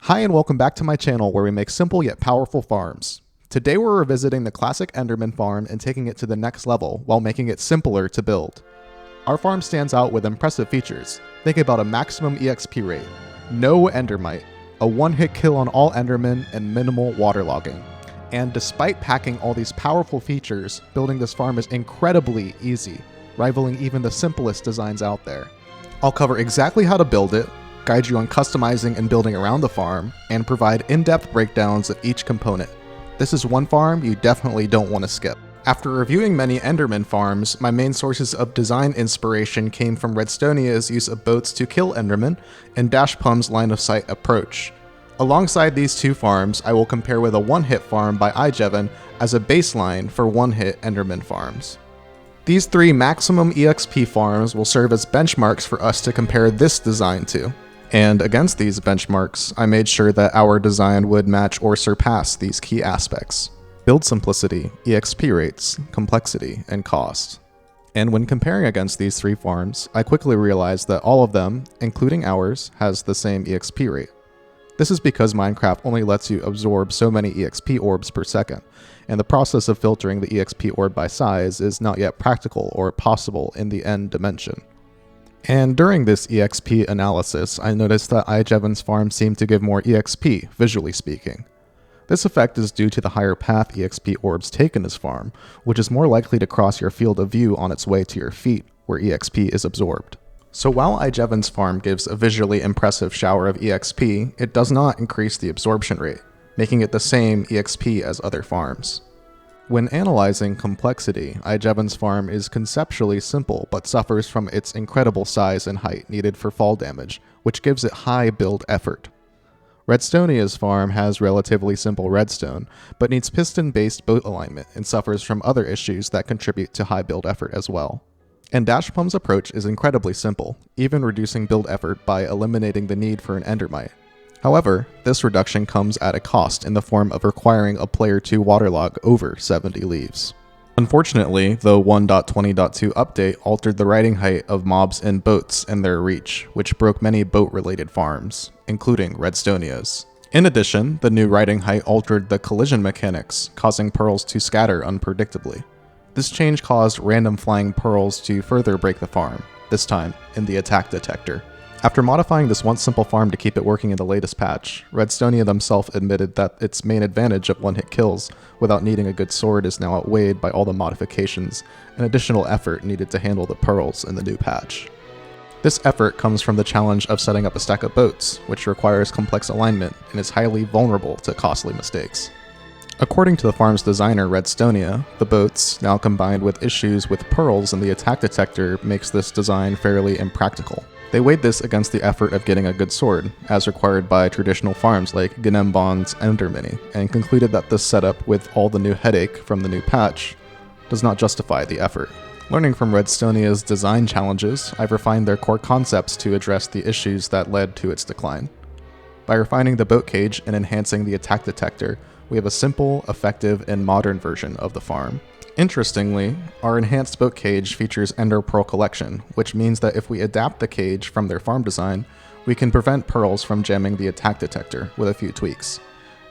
Hi and welcome back to my channel where we make simple yet powerful farms. Today we're revisiting the classic Enderman farm and taking it to the next level while making it simpler to build. Our farm stands out with impressive features. Think about a maximum EXP rate, no Endermite, a one-hit kill on all Endermen, and minimal waterlogging. And despite packing all these powerful features, building this farm is incredibly easy, rivaling even the simplest designs out there. I'll cover exactly how to build it, guide you on customizing and building around the farm, and provide in-depth breakdowns of each component. This is one farm you definitely don't want to skip. After reviewing many Enderman farms, my main sources of design inspiration came from Redstonia's use of boats to kill Endermen and Dashpum's line of sight approach. Alongside these two farms, I will compare with a one-hit farm by iJevon as a baseline for one-hit Enderman farms. These three maximum EXP farms will serve as benchmarks for us to compare this design to. And against these benchmarks, I made sure that our design would match or surpass these key aspects: build simplicity, EXP rates, complexity, and cost. And when comparing against these three farms, I quickly realized that all of them, including ours, has the same EXP rate. This is because Minecraft only lets you absorb so many EXP orbs per second, and the process of filtering the EXP orb by size is not yet practical or possible in the end dimension. And during this EXP analysis, I noticed that iJevon's farm seemed to give more EXP, visually speaking. This effect is due to the higher path EXP orbs take in his farm, which is more likely to cross your field of view on its way to your feet, where EXP is absorbed. So while iJevon's farm gives a visually impressive shower of EXP, it does not increase the absorption rate, making it the same EXP as other farms. When analyzing complexity, iJevon's farm is conceptually simple but suffers from its incredible size and height needed for fall damage, which gives it high build effort. Redstonia's farm has relatively simple redstone, but needs piston-based boat alignment and suffers from other issues that contribute to high build effort as well. And Dashpum's approach is incredibly simple, even reducing build effort by eliminating the need for an Endermite. However, this reduction comes at a cost in the form of requiring a player to waterlog over 70 leaves. Unfortunately, the 1.20.2 update altered the riding height of mobs and boats and their reach, which broke many boat-related farms, including Redstonia's. In addition, the new riding height altered the collision mechanics, causing pearls to scatter unpredictably. This change caused random flying pearls to further break the farm, this time in the attack detector. After modifying this once simple farm to keep it working in the latest patch, Redstonia themselves admitted that its main advantage of one-hit kills without needing a good sword is now outweighed by all the modifications and additional effort needed to handle the pearls in the new patch. This effort comes from the challenge of setting up a stack of boats, which requires complex alignment and is highly vulnerable to costly mistakes. According to the farm's designer, Redstonia, the boats, now combined with issues with pearls in the attack detector, makes this design fairly impractical. They weighed this against the effort of getting a good sword, as required by traditional farms like Gnembon's Endermini, and concluded that this setup, with all the new headache from the new patch, does not justify the effort. Learning from Redstonia's design challenges, I've refined their core concepts to address the issues that led to its decline. By refining the boat cage and enhancing the attack detector, we have a simple, effective, and modern version of the farm. Interestingly, our enhanced boat cage features Ender Pearl Collection, which means that if we adapt the cage from their farm design, we can prevent pearls from jamming the attack detector with a few tweaks.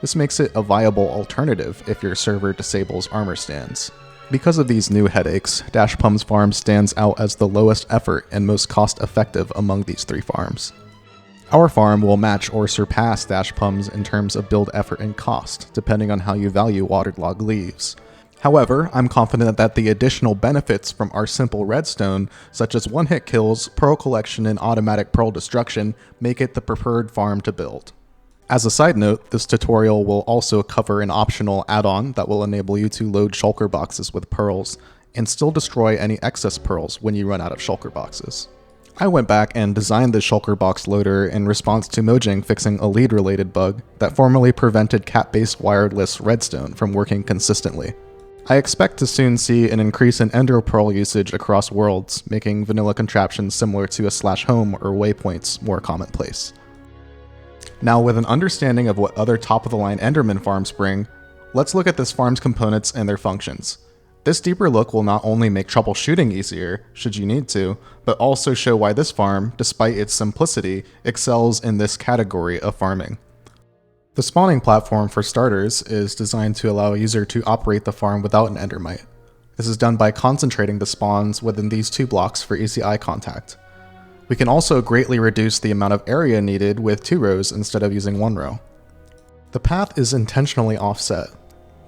This makes it a viable alternative if your server disables armor stands. Because of these new headaches, Dashpum's farm stands out as the lowest effort and most cost-effective among these three farms. Our farm will match or surpass Dashpum's in terms of build effort and cost, depending on how you value waterlogged leaves. However, I'm confident that the additional benefits from our simple redstone, such as one-hit kills, pearl collection, and automatic pearl destruction, make it the preferred farm to build. As a side note, this tutorial will also cover an optional add-on that will enable you to load Shulkerboxes with pearls, and still destroy any excess pearls when you run out of Shulkerboxes. I went back and designed the Shulkerbox loader in response to Mojang fixing a lead-related bug that formerly prevented cat-based wireless redstone from working consistently. I expect to soon see an increase in Ender Pearl usage across worlds, making vanilla contraptions similar to a /home or waypoints more commonplace. Now, with an understanding of what other top-of-the-line Enderman farms bring, let's look at this farm's components and their functions. This deeper look will not only make troubleshooting easier, should you need to, but also show why this farm, despite its simplicity, excels in this category of farming. The spawning platform, for starters, is designed to allow a user to operate the farm without an Endermite. This is done by concentrating the spawns within these 2 blocks for easy eye contact. We can also greatly reduce the amount of area needed with 2 rows instead of using 1 row. The path is intentionally offset.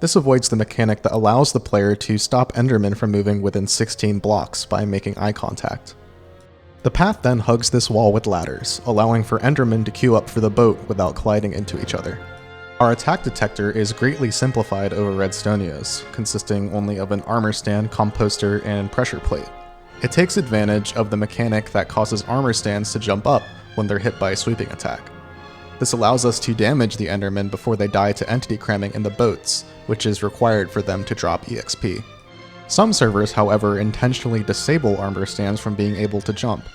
This avoids the mechanic that allows the player to stop Endermen from moving within 16 blocks by making eye contact. The path then hugs this wall with ladders, allowing for Endermen to queue up for the boat without colliding into each other. Our attack detector is greatly simplified over Redstonia's, consisting only of an armor stand, composter, and pressure plate. It takes advantage of the mechanic that causes armor stands to jump up when they're hit by a sweeping attack. This allows us to damage the Endermen before they die to entity cramming in the boats, which is required for them to drop EXP. Some servers, however, intentionally disable armor stands from being able to jump.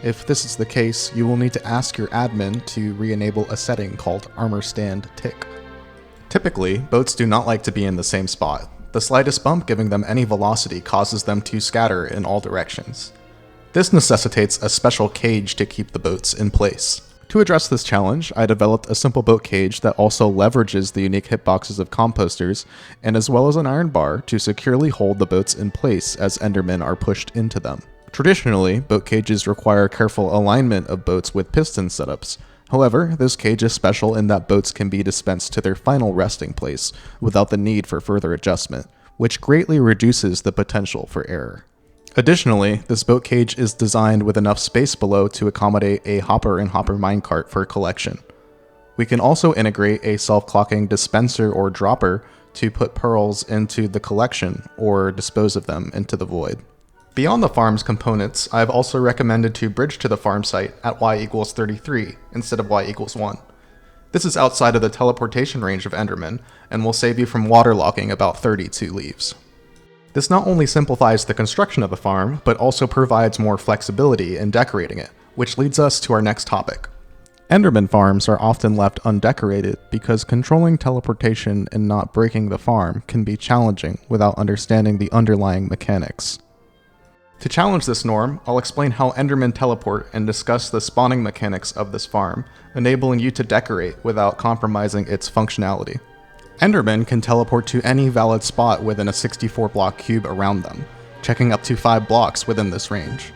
If this is the case, you will need to ask your admin to re-enable a setting called Armor Stand Tick. Typically, boats do not like to be in the same spot. The slightest bump giving them any velocity causes them to scatter in all directions. This necessitates a special cage to keep the boats in place. To address this challenge, I developed a simple boat cage that also leverages the unique hitboxes of composters, and as well as an iron bar to securely hold the boats in place as Endermen are pushed into them. Traditionally, boat cages require careful alignment of boats with piston setups. However, this cage is special in that boats can be dispensed to their final resting place without the need for further adjustment, which greatly reduces the potential for error. Additionally, this boat cage is designed with enough space below to accommodate a hopper and hopper minecart for collection. We can also integrate a self-clocking dispenser or dropper to put pearls into the collection or dispose of them into the void. Beyond the farm's components, I've also recommended to bridge to the farm site at y=33 instead of y=1. This is outside of the teleportation range of Enderman and will save you from waterlogging about 32 leaves. This not only simplifies the construction of the farm, but also provides more flexibility in decorating it, which leads us to our next topic. Enderman farms are often left undecorated because controlling teleportation and not breaking the farm can be challenging without understanding the underlying mechanics. To challenge this norm, I'll explain how Endermen teleport and discuss the spawning mechanics of this farm, enabling you to decorate without compromising its functionality. Endermen can teleport to any valid spot within a 64-block cube around them, checking up to 5 blocks within this range.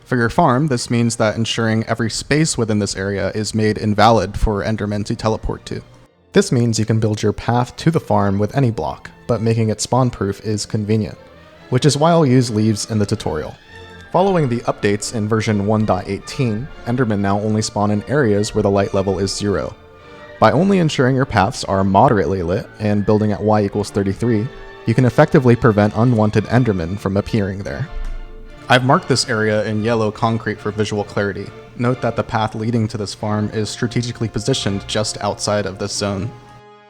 For your farm, this means that ensuring every space within this area is made invalid for Endermen to teleport to. This means you can build your path to the farm with any block, but making it spawn-proof is convenient, which is why I'll use leaves in the tutorial. Following the updates in version 1.18, Endermen now only spawn in areas where the light level is 0. By only ensuring your paths are moderately lit and building at y=33, you can effectively prevent unwanted Endermen from appearing there. I've marked this area in yellow concrete for visual clarity. Note that the path leading to this farm is strategically positioned just outside of this zone.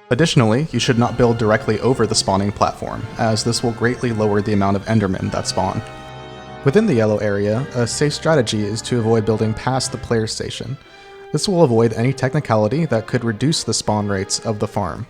Additionally, you should not build directly over the spawning platform, as this will greatly lower the amount of Endermen that spawn. Within the yellow area, a safe strategy is to avoid building past the player station. This will avoid any technicality that could reduce the spawn rates of the farm.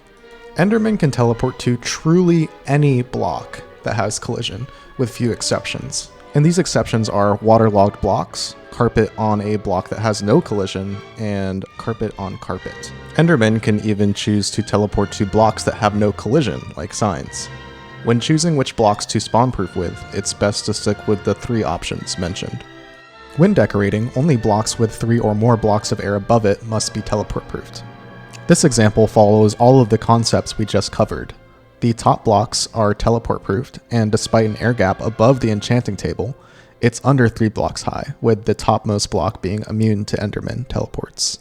Endermen can teleport to truly any block that has collision, with few exceptions. And these exceptions are waterlogged blocks, carpet on a block that has no collision, and carpet on carpet. Endermen can even choose to teleport to blocks that have no collision, like signs. When choosing which blocks to spawn-proof with, it's best to stick with the 3 options mentioned. When decorating, only blocks with 3 or more blocks of air above it must be teleport-proofed. This example follows all of the concepts we just covered. The top blocks are teleport-proofed, and despite an air gap above the enchanting table, it's under 3 blocks high, with the topmost block being immune to Enderman teleports.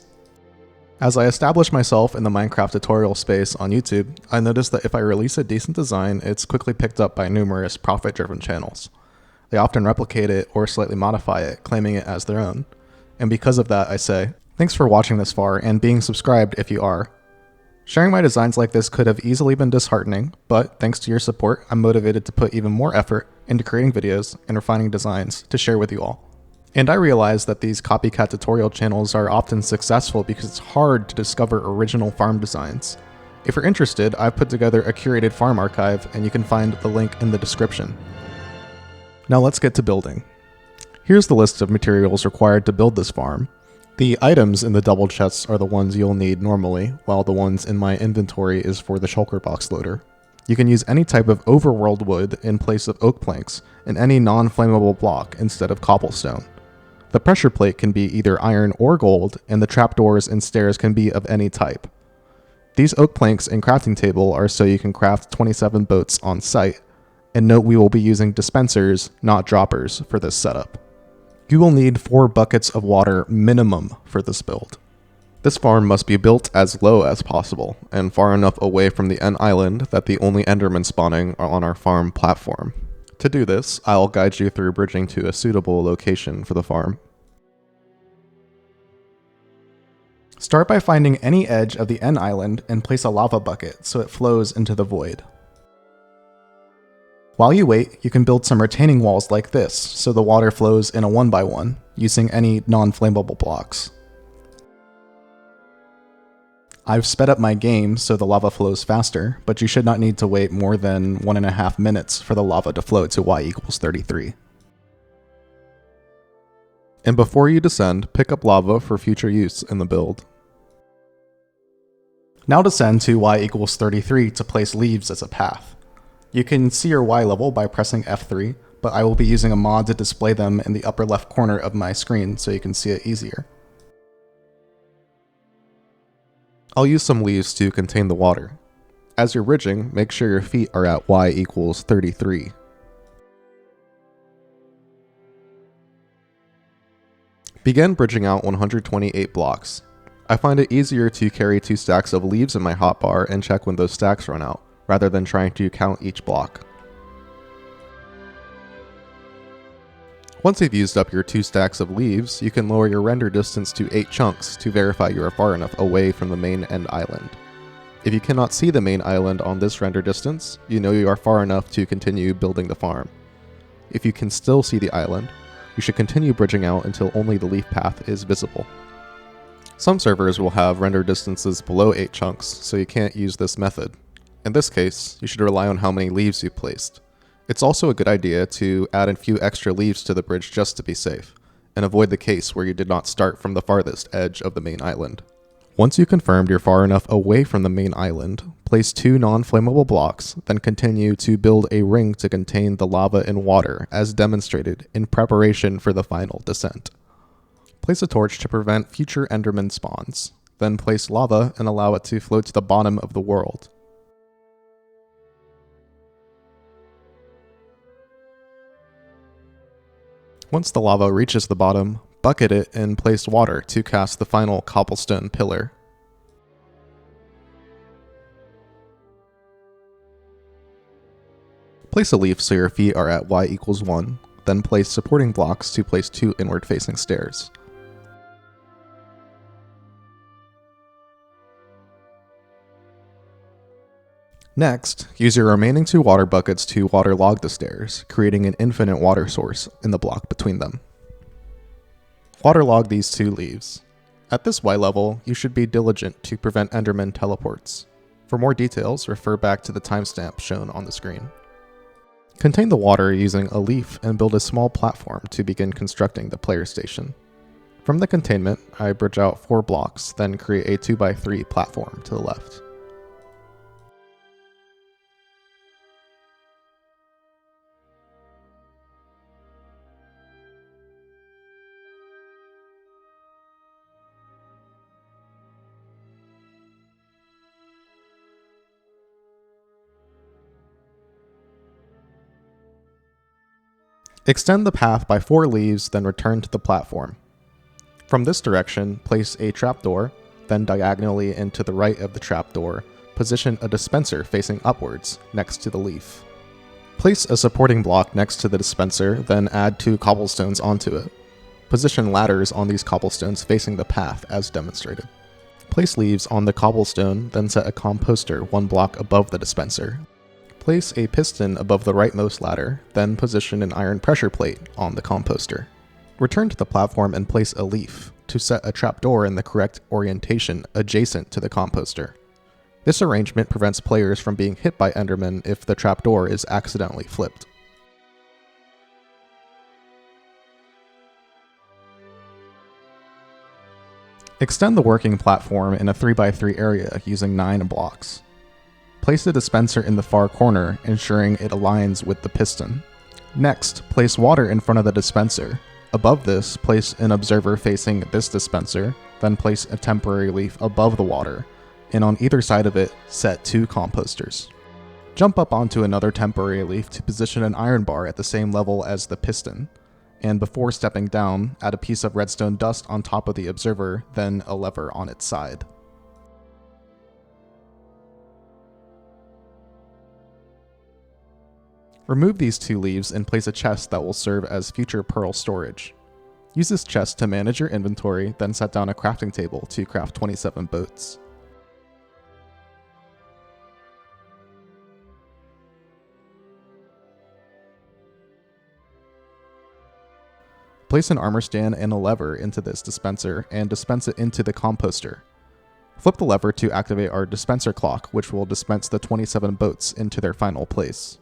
As I establish myself in the Minecraft tutorial space on YouTube, I noticed that if I release a decent design, it's quickly picked up by numerous profit-driven channels. They often replicate it or slightly modify it, claiming it as their own. And because of that, I say, thanks for watching this far and being subscribed if you are. Sharing my designs like this could have easily been disheartening, but thanks to your support, I'm motivated to put even more effort into creating videos and refining designs to share with you all. And I realize that these copycat tutorial channels are often successful because it's hard to discover original farm designs. If you're interested, I've put together a curated farm archive, and you can find the link in the description. Now let's get to building. Here's the list of materials required to build this farm. The items in the double chests are the ones you'll need normally, while the ones in my inventory is for the Shulkerbox loader. You can use any type of overworld wood in place of oak planks, and any non-flammable block instead of cobblestone. The pressure plate can be either iron or gold, and the trapdoors and stairs can be of any type. These oak planks and crafting table are so you can craft 27 boats on site, and note we will be using dispensers, not droppers, for this setup. You will need 4 buckets of water minimum for this build. This farm must be built as low as possible, and far enough away from the end island that the only Endermen spawning are on our farm platform. To do this, I'll guide you through bridging to a suitable location for the farm. Start by finding any edge of the end island and place a lava bucket so it flows into the void. While you wait, you can build some retaining walls like this so the water flows in a 1x1 using any non-flammable blocks. I've sped up my game so the lava flows faster, but you should not need to wait more than 1.5 minutes for the lava to flow to y equals 33. And before you descend, pick up lava for future use in the build. Now descend to y equals 33 to place leaves as a path. You can see your Y level by pressing F3, but I will be using a mod to display them in the upper left corner of my screen so you can see it easier. I'll use some leaves to contain the water. As you're bridging, make sure your feet are at y equals 33. Begin bridging out 128 blocks. I find it easier to carry 2 stacks of leaves in my hotbar and check when those stacks run out, rather than trying to count each block. Once you've used up your 2 stacks of leaves, you can lower your render distance to 8 chunks to verify you are far enough away from the main end island. If you cannot see the main island on this render distance, you know you are far enough to continue building the farm. If you can still see the island, you should continue bridging out until only the leaf path is visible. Some servers will have render distances below 8 chunks, so you can't use this method. In this case, you should rely on how many leaves you placed. It's also a good idea to add a few extra leaves to the bridge just to be safe, and avoid the case where you did not start from the farthest edge of the main island. Once you confirmed you're far enough away from the main island, place 2 non-flammable blocks, then continue to build a ring to contain the lava and water as demonstrated in preparation for the final descent. Place a torch to prevent future Enderman spawns, then place lava and allow it to float to the bottom of the world. Once the lava reaches the bottom, bucket it and place water to cast the final cobblestone pillar. Place a leaf so your feet are at y equals 1, then place supporting blocks to place 2 inward-facing stairs. Next, use your remaining 2 water buckets to waterlog the stairs, creating an infinite water source in the block between them. Waterlog these 2 leaves. At this Y level, you should be diligent to prevent Enderman teleports. For more details, refer back to the timestamp shown on the screen. Contain the water using a leaf and build a small platform to begin constructing the player station. From the containment, I bridge out 4 blocks, then create a 2x3 platform to the left. Extend the path by 4 leaves, then return to the platform. From this direction, place a trapdoor, then diagonally and to the right of the trapdoor, position a dispenser facing upwards, next to the leaf. Place a supporting block next to the dispenser, then add 2 cobblestones onto it. Position ladders on these cobblestones facing the path as demonstrated. Place leaves on the cobblestone, then set a composter 1 block above the dispenser. Place a piston above the rightmost ladder, then position an iron pressure plate on the composter. Return to the platform and place a leaf to set a trapdoor in the correct orientation adjacent to the composter. This arrangement prevents players from being hit by Endermen if the trapdoor is accidentally flipped. Extend the working platform in a 3x3 area using 9 blocks. Place the dispenser in the far corner, ensuring it aligns with the piston. Next, place water in front of the dispenser. Above this, place an observer facing this dispenser, then place a temporary leaf above the water, and on either side of it, set 2 composters. Jump up onto another temporary leaf to position an iron bar at the same level as the piston, and before stepping down, add a piece of redstone dust on top of the observer, then a lever on its side. Remove these 2 leaves and place a chest that will serve as future pearl storage. Use this chest to manage your inventory, then set down a crafting table to craft 27 boats. Place an armor stand and a lever into this dispenser and dispense it into the composter. Flip the lever to activate our dispenser clock, which will dispense the 27 boats into their final place.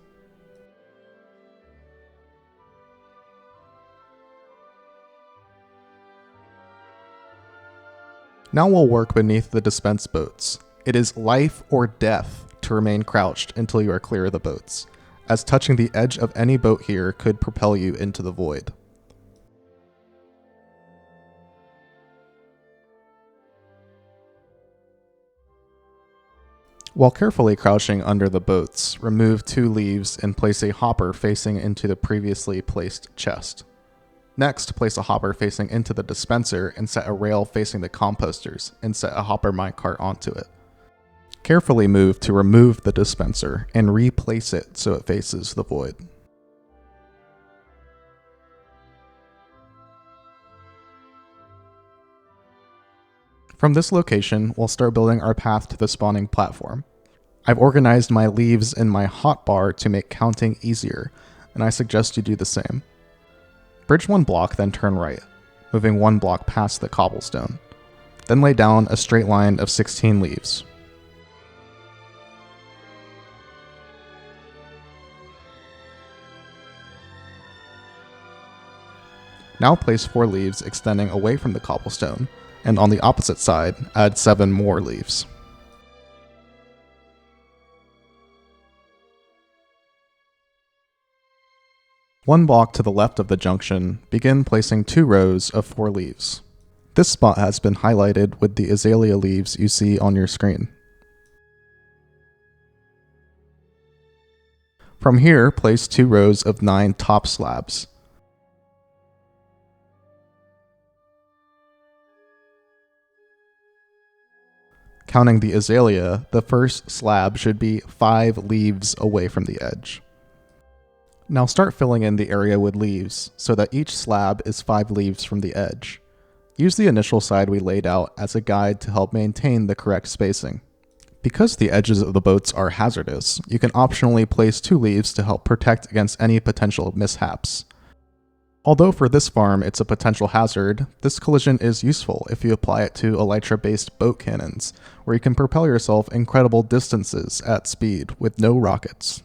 Now we'll work beneath the dispense boats. It is life or death to remain crouched until you are clear of the boats, as touching the edge of any boat here could propel you into the void. While carefully crouching under the boats, remove 2 leaves and place a hopper facing into the previously placed chest. Next, place a hopper facing into the dispenser and set a rail facing the composters and set a hopper minecart onto it. Carefully move to remove the dispenser and replace it so it faces the void. From this location, we'll start building our path to the spawning platform. I've organized my leaves in my hotbar to make counting easier, and I suggest you do the same. Bridge 1 block, then turn right, moving 1 block past the cobblestone. Then lay down a straight line of 16 leaves. Now place 4 leaves extending away from the cobblestone, and on the opposite side, add 7 more leaves. One block to the left of the junction, begin placing 2 rows of 4 leaves. This spot has been highlighted with the azalea leaves you see on your screen. From here, place 2 rows of 9 top slabs. Counting the azalea, the first slab should be 5 leaves away from the edge. Now start filling in the area with leaves, so that each slab is 5 leaves from the edge. Use the initial side we laid out as a guide to help maintain the correct spacing. Because the edges of the boats are hazardous, you can optionally place 2 leaves to help protect against any potential mishaps. Although for this farm it's a potential hazard, this collision is useful if you apply it to elytra-based boat cannons, where you can propel yourself incredible distances at speed with no rockets.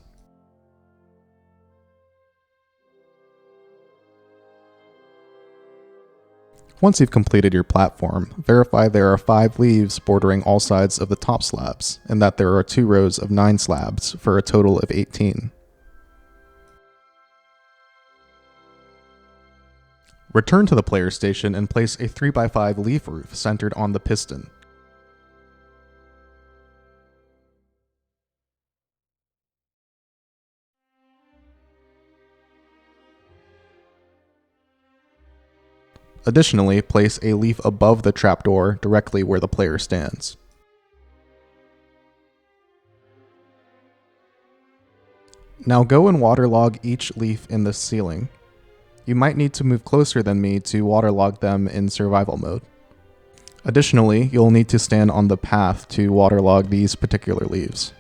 Once you've completed your platform, verify there are 5 leaves bordering all sides of the top slabs, and that there are 2 rows of 9 slabs for a total of 18. Return to the player station and place a 3x5 leaf roof centered on the piston. Additionally, place a leaf above the trapdoor directly where the player stands. Now go and waterlog each leaf in the ceiling. You might need to move closer than me to waterlog them in survival mode. Additionally, you'll need to stand on the path to waterlog these particular leaves.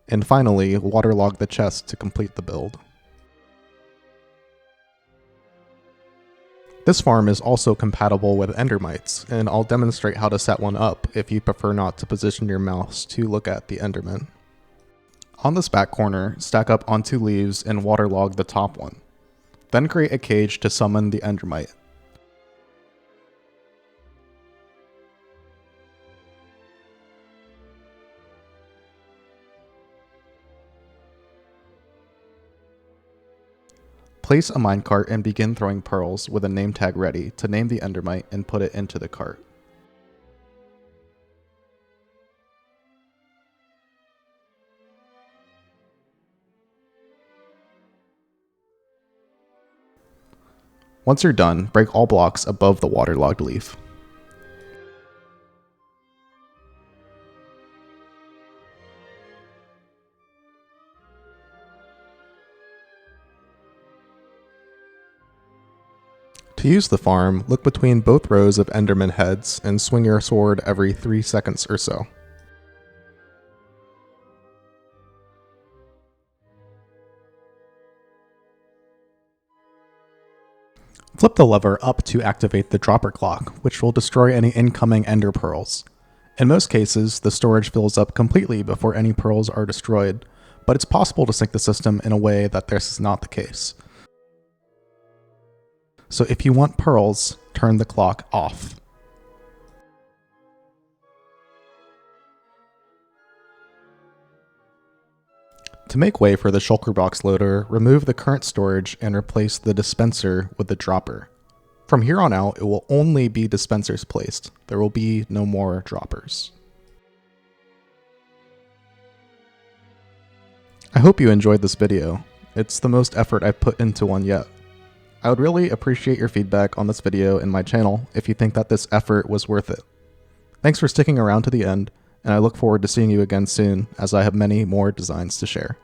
And finally, waterlog the chest to complete the build. This farm is also compatible with Endermites, and I'll demonstrate how to set one up if you prefer not to position your mouse to look at the Enderman. On this back corner, stack up on 2 leaves and waterlog the top one. Then create a cage to summon the Endermite. Place a minecart and begin throwing pearls with a name tag ready to name the Endermite and put it into the cart. Once you're done, break all blocks above the waterlogged leaf. To use the farm, look between both rows of Enderman heads and swing your sword every 3 seconds or so. Flip the lever up to activate the dropper clock, which will destroy any incoming ender pearls. In most cases, the storage fills up completely before any pearls are destroyed, but it's possible to sync the system in a way that this is not the case. So if you want pearls, turn the clock off. To make way for the Shulkerbox loader, remove the current storage and replace the dispenser with the dropper. From here on out, it will only be dispensers placed. There will be no more droppers. I hope you enjoyed this video. It's the most effort I've put into one yet. I would really appreciate your feedback on this video and my channel if you think that this effort was worth it. Thanks for sticking around to the end, and I look forward to seeing you again soon as I have many more designs to share.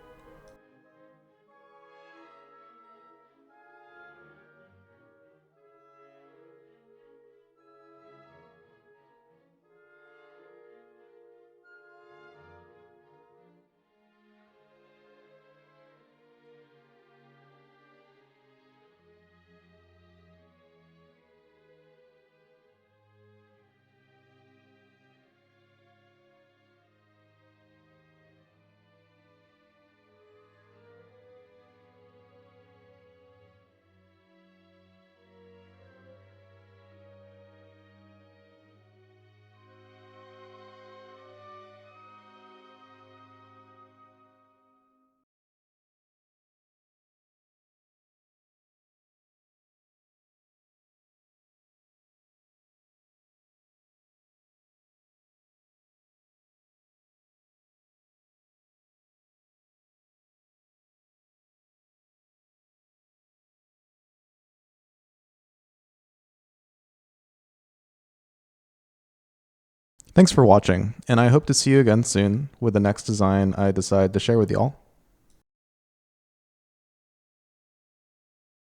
Thanks for watching, and I hope to see you again soon with the next design I decide to share with y'all.